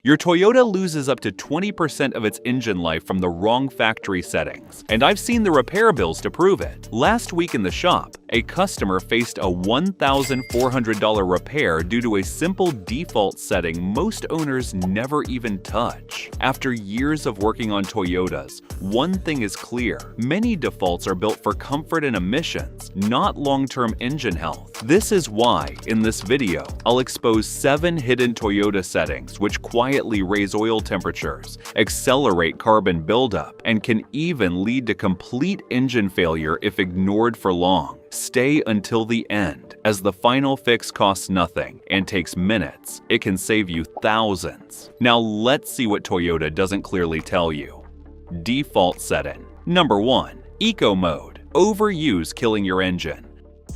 Your Toyota loses up to 20% of its engine life from the wrong factory settings, and I've seen the repair bills to prove it. Last week in the shop, a customer faced a $1,400 repair due to a simple default setting most owners never even touch. After years of working on Toyotas, one thing is clear: many defaults are built for comfort and emissions, not long-term engine health. This is why, in this video, I'll expose 7 hidden Toyota settings which quietly raise oil temperatures, accelerate carbon buildup, and can even lead to complete engine failure if ignored for long. Stay until the end, as the final fix costs nothing and takes minutes. It can save you thousands. Now let's see what Toyota doesn't clearly tell you. Default setting. Number 1. Eco Mode. Overuse killing your engine.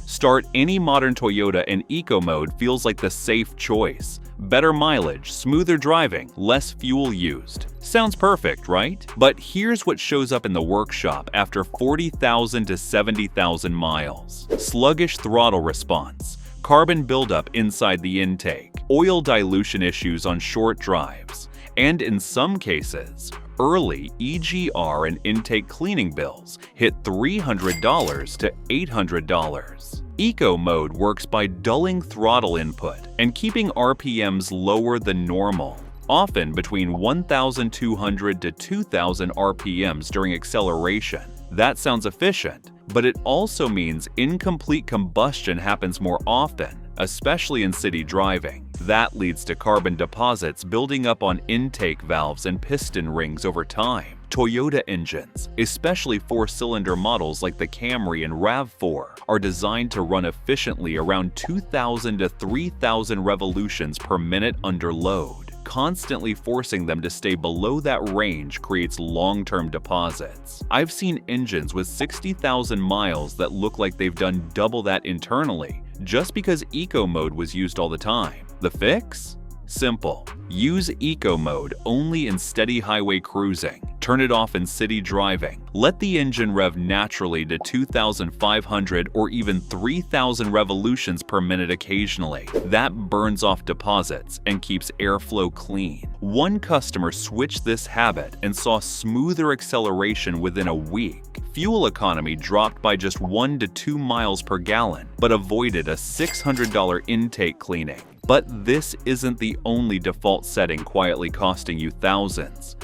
Start any modern Toyota in Eco Mode feels like the safe choice. Better mileage, smoother driving, less fuel used. Sounds perfect, right? But here's what shows up in the workshop after 40,000 to 70,000 miles. Sluggish throttle response, carbon buildup inside the intake, oil dilution issues on short drives, and in some cases, early EGR and intake cleaning bills hit $300 to $800. Eco Mode works by dulling throttle input and keeping RPMs lower than normal, often between 1,200 to 2,000 RPMs during acceleration. That sounds efficient, but it also means incomplete combustion happens more often, especially in city driving. That leads to carbon deposits building up on intake valves and piston rings over time. Toyota engines, especially 4-cylinder models like the Camry and RAV4, are designed to run efficiently around 2,000 to 3,000 revolutions per minute under load. Constantly forcing them to stay below that range creates long-term deposits. I've seen engines with 60,000 miles that look like they've done double that internally, just because Eco Mode was used all the time. The fix? Simple. Use Eco Mode only in steady highway cruising. Turn it off in city driving. Let the engine rev naturally to 2,500 or even 3,000 revolutions per minute occasionally. That burns off deposits and keeps airflow clean. One customer switched this habit and saw smoother acceleration within a week. Fuel economy dropped by just 1 to 2 miles per gallon, but avoided a $600 intake cleaning. But this isn't the only default setting quietly costing you thousands.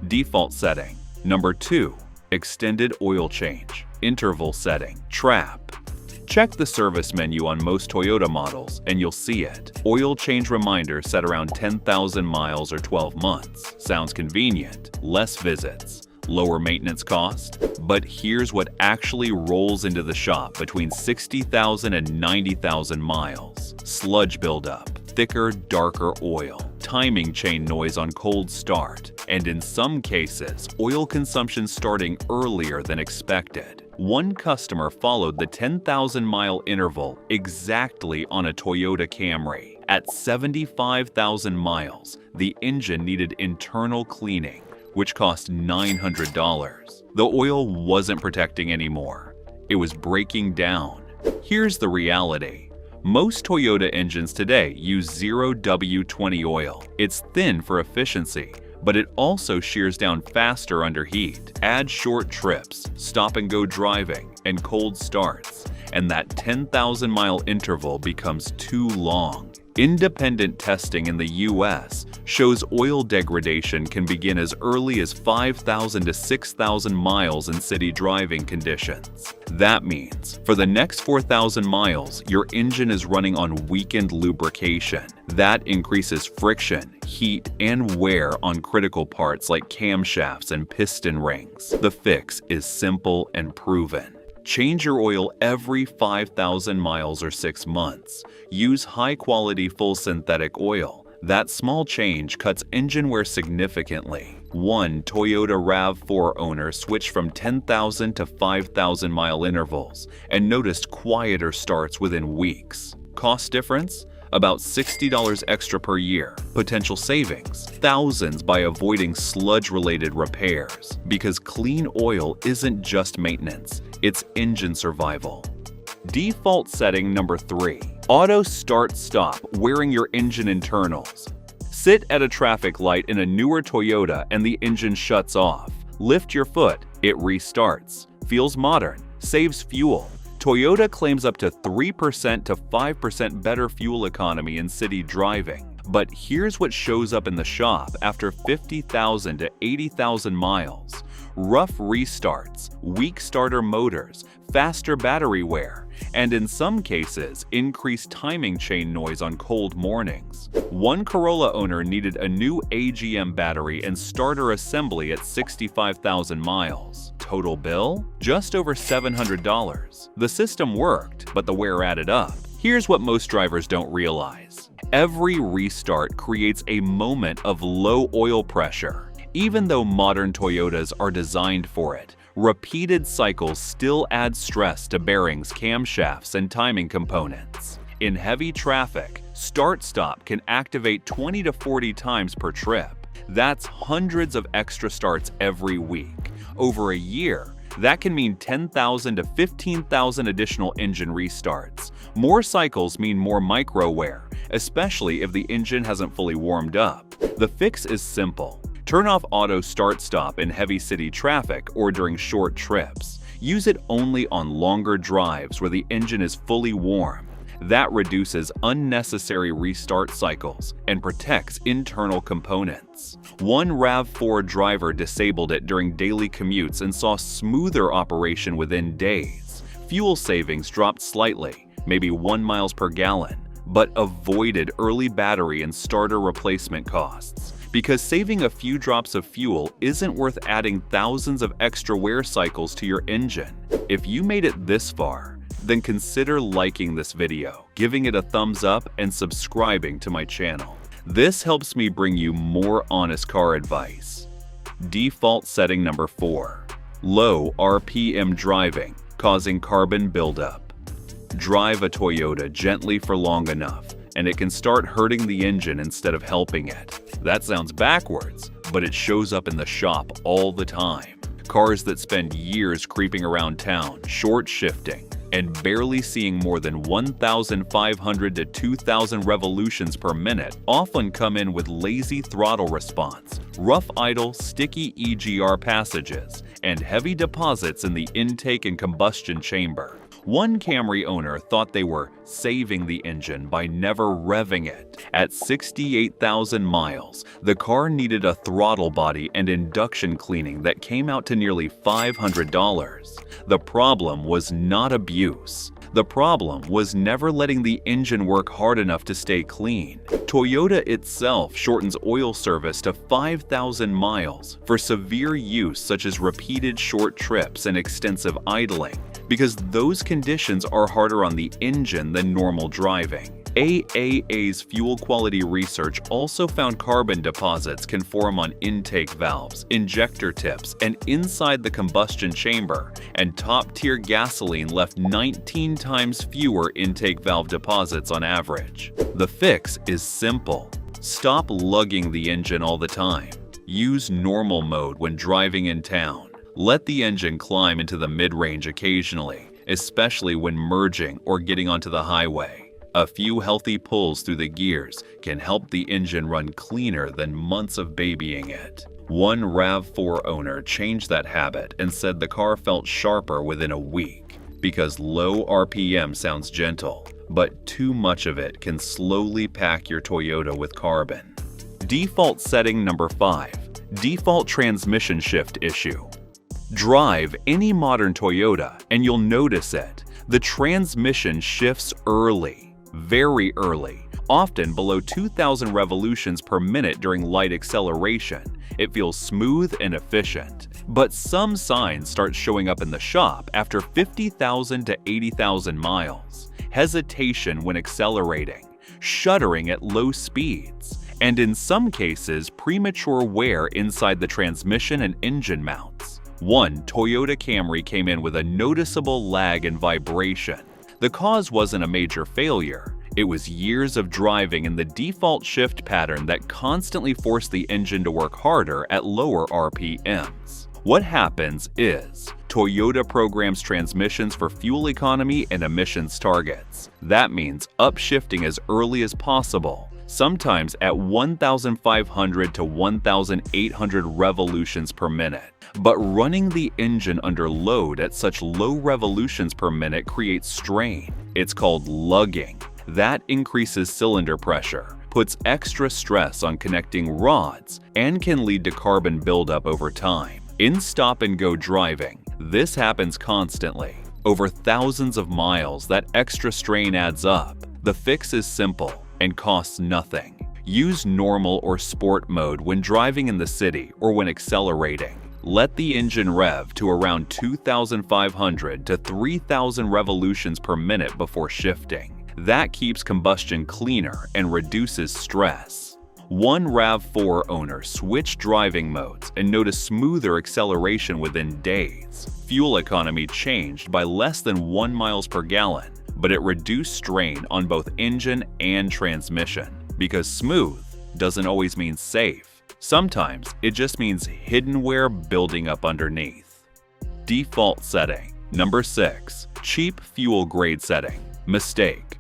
Default setting. Number 2. Extended oil change. Interval setting. Trap. Check the service menu on most Toyota models and you'll see it. Oil change reminder set around 10,000 miles or 12 months. Sounds convenient. Less visits. Lower maintenance cost. But here's what actually rolls into the shop between 60,000 and 90,000 miles. Sludge buildup, thicker, darker oil, timing chain noise on cold start, and in some cases, oil consumption starting earlier than expected. One customer followed the 10,000-mile interval exactly on a Toyota Camry. At 75,000 miles, the engine needed internal cleaning, which cost $900. The oil wasn't protecting anymore. It was breaking down. Here's the reality. Most Toyota engines today use 0W20 oil. It's thin for efficiency, but it also shears down faster under heat. Add short trips, stop-and-go driving, and cold starts, and that 10,000-mile interval becomes too long. Independent testing in the US shows oil degradation can begin as early as 5,000 to 6,000 miles in city driving conditions. That means, for the next 4,000 miles, your engine is running on weakened lubrication. That increases friction, heat, and wear on critical parts like camshafts and piston rings. The fix is simple and proven. Change your oil every 5,000 miles or 6 months. Use high-quality full synthetic oil. That small change cuts engine wear significantly. One Toyota RAV4 owner switched from 10,000 to 5,000 mile intervals and noticed quieter starts within weeks. Cost difference? About $60 extra per year. Potential savings? Thousands by avoiding sludge-related repairs. Because clean oil isn't just maintenance, it's engine survival. Default setting number 3. Auto start-stop wearing your engine internals. Sit at a traffic light in a newer Toyota and the engine shuts off. Lift your foot, it restarts. Feels modern, saves fuel. Toyota claims up to 3% to 5% better fuel economy in city driving. But here's what shows up in the shop after 50,000 to 80,000 miles. Rough restarts, weak starter motors, faster battery wear, and in some cases, increased timing chain noise on cold mornings. One Corolla owner needed a new AGM battery and starter assembly at 65,000 miles. Total bill? Just over $700. The system worked, but the wear added up. Here's what most drivers don't realize. Every restart creates a moment of low oil pressure. Even though modern Toyotas are designed for it, repeated cycles still add stress to bearings, camshafts, and timing components. In heavy traffic, start-stop can activate 20 to 40 times per trip. That's hundreds of extra starts every week. Over a year, that can mean 10,000 to 15,000 additional engine restarts. More cycles mean more micro wear, especially if the engine hasn't fully warmed up. The fix is simple. Turn off auto start-stop in heavy city traffic or during short trips. Use it only on longer drives where the engine is fully warm. That reduces unnecessary restart cycles and protects internal components. One RAV4 driver disabled it during daily commutes and saw smoother operation within days. Fuel savings dropped slightly, maybe 1 miles per gallon, but avoided early battery and starter replacement costs. Because saving a few drops of fuel isn't worth adding thousands of extra wear cycles to your engine. If you made it this far, then consider liking this video, giving it a thumbs up, and subscribing to my channel. This helps me bring you more honest car advice. Default setting number 4. Low RPM driving, causing carbon buildup. Drive a Toyota gently for long enough, and it can start hurting the engine instead of helping it. That sounds backwards, but it shows up in the shop all the time. Cars that spend years creeping around town, short shifting, and barely seeing more than 1,500 to 2,000 revolutions per minute often come in with lazy throttle response, rough idle, sticky EGR passages, and heavy deposits in the intake and combustion chamber. One Camry owner thought they were saving the engine by never revving it. At 68,000 miles, the car needed a throttle body and induction cleaning that came out to nearly $500. The problem was not abuse. The problem was never letting the engine work hard enough to stay clean. Toyota itself shortens oil service to 5,000 miles for severe use such as repeated short trips and extensive idling, because those conditions are harder on the engine than normal driving. AAA's fuel quality research also found carbon deposits can form on intake valves, injector tips, and inside the combustion chamber, and top-tier gasoline left 19 times fewer intake valve deposits on average. The fix is simple. Stop lugging the engine all the time. Use normal mode when driving in town. Let the engine climb into the mid-range occasionally, especially when merging or getting onto the highway. A few healthy pulls through the gears can help the engine run cleaner than months of babying it. One RAV4 owner changed that habit and said the car felt sharper within a week, because low RPM sounds gentle, but too much of it can slowly pack your Toyota with carbon. Default setting number 5. Default transmission shift issue. Drive any modern Toyota and you'll notice it. The transmission shifts early. Very early, often below 2,000 revolutions per minute during light acceleration. It feels smooth and efficient. But some signs start showing up in the shop after 50,000 to 80,000 miles. Hesitation when accelerating, shuddering at low speeds, and in some cases, premature wear inside the transmission and engine mounts. One Toyota Camry came in with a noticeable lag and vibration. The cause wasn't a major failure. It was years of driving in the default shift pattern that constantly forced the engine to work harder at lower RPMs. What happens is, Toyota programs transmissions for fuel economy and emissions targets. That means upshifting as early as possible, sometimes at 1,500 to 1,800 revolutions per minute. But running the engine under load at such low revolutions per minute creates strain. It's called lugging. That increases cylinder pressure, puts extra stress on connecting rods, and can lead to carbon buildup over time. In stop-and-go driving, this happens constantly. Over thousands of miles, that extra strain adds up. The fix is simple and costs nothing. Use normal or sport mode when driving in the city or when accelerating. Let the engine rev to around 2,500 to 3,000 revolutions per minute before shifting. That keeps combustion cleaner and reduces stress. One RAV4 owner switched driving modes and noticed smoother acceleration within days. Fuel economy changed by less than 1 miles per gallon, but it reduced strain on both engine and transmission. Because smooth doesn't always mean safe. Sometimes it just means hidden wear building up underneath. Default setting. Number 6. Cheap fuel grade setting. Mistake.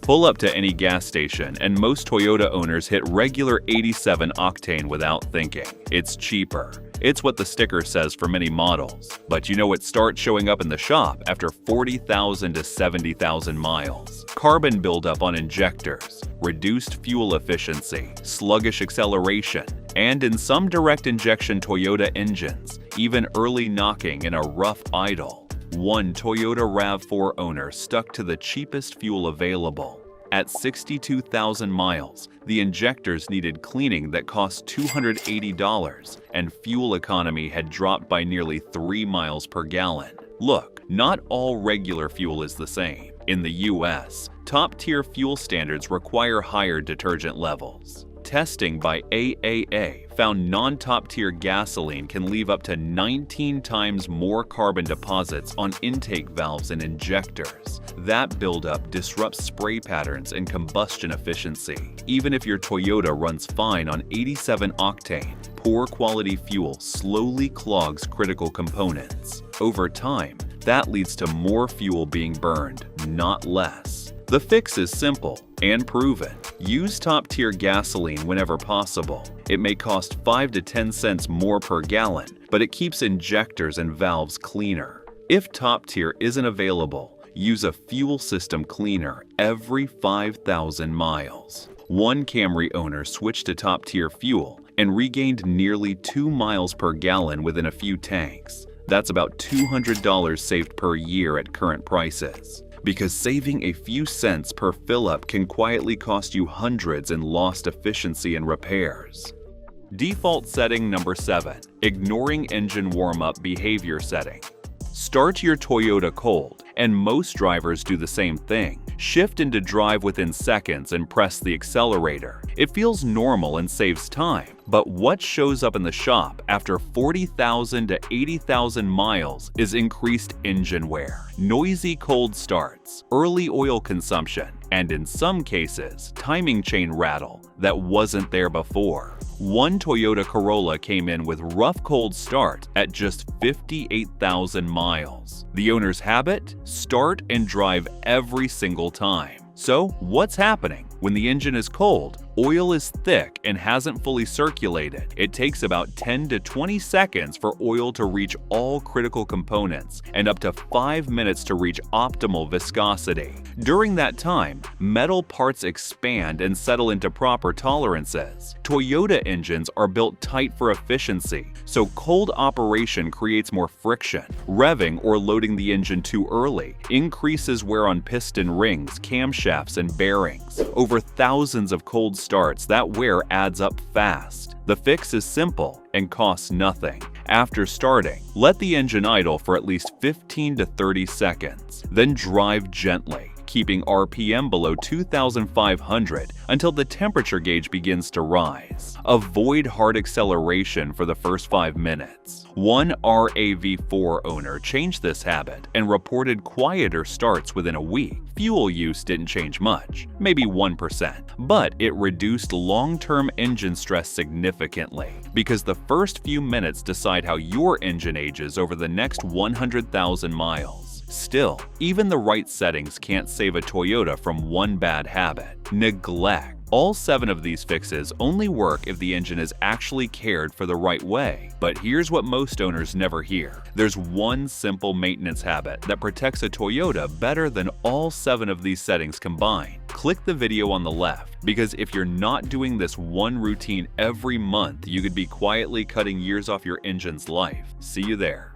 Pull up to any gas station and most Toyota owners hit regular 87 octane without thinking. It's cheaper. It's what the sticker says for many models. But you know it starts showing up in the shop after 40,000 to 70,000 miles. Carbon buildup on injectors, reduced fuel efficiency, sluggish acceleration, and in some direct injection Toyota engines, even early knocking in a rough idle. One Toyota RAV4 owner stuck to the cheapest fuel available. At 62,000 miles, the injectors needed cleaning that cost $280, and fuel economy had dropped by nearly 3 miles per gallon. Look, not all regular fuel is the same. In the US, top-tier fuel standards require higher detergent levels. Testing by AAA found non-top-tier gasoline can leave up to 19 times more carbon deposits on intake valves and injectors. That buildup disrupts spray patterns and combustion efficiency. Even if your Toyota runs fine on 87 octane, poor quality fuel slowly clogs critical components. Over time, that leads to more fuel being burned, not less. The fix is simple and proven. Use top-tier gasoline whenever possible. It may cost 5 to 10 cents more per gallon, but it keeps injectors and valves cleaner. If top-tier isn't available, use a fuel system cleaner every 5,000 miles. One Camry owner switched to top-tier fuel and regained nearly 2 miles per gallon within a few tanks. That's about $200 saved per year at current prices. Because saving a few cents per fill-up can quietly cost you hundreds in lost efficiency and repairs. Default setting number 7. Ignoring engine warm-up behavior setting. Start your Toyota cold, and most drivers do the same thing. Shift into drive within seconds and press the accelerator. It feels normal and saves time. But what shows up in the shop after 40,000 to 80,000 miles is increased engine wear, noisy cold starts, early oil consumption, and in some cases, timing chain rattle that wasn't there before. One Toyota Corolla came in with rough cold start at just 58,000 miles. The owner's habit? Start and drive every single time. So, what's happening? When the engine is cold, oil is thick and hasn't fully circulated. It takes about 10 to 20 seconds for oil to reach all critical components and up to 5 minutes to reach optimal viscosity. During that time, metal parts expand and settle into proper tolerances. Toyota engines are built tight for efficiency, so cold operation creates more friction. Revving or loading the engine too early increases wear on piston rings, camshafts, and bearings. Over thousands of cold starts, that wear adds up fast. The fix is simple and costs nothing. After starting, let the engine idle for at least 15 to 30 seconds. Then drive gently, keeping RPM below 2,500 until the temperature gauge begins to rise. Avoid hard acceleration for the first 5 minutes. One RAV4 owner changed this habit and reported quieter starts within a week. Fuel use didn't change much, maybe 1%, but it reduced long-term engine stress significantly because the first few minutes decide how your engine ages over the next 100,000 miles. Still, even the right settings can't save a Toyota from one bad habit: neglect. All 7 of these fixes only work if the engine is actually cared for the right way. But here's what most owners never hear. There's one simple maintenance habit that protects a Toyota better than all 7 of these settings combined. Click the video on the left, because if you're not doing this one routine every month, you could be quietly cutting years off your engine's life. See you there.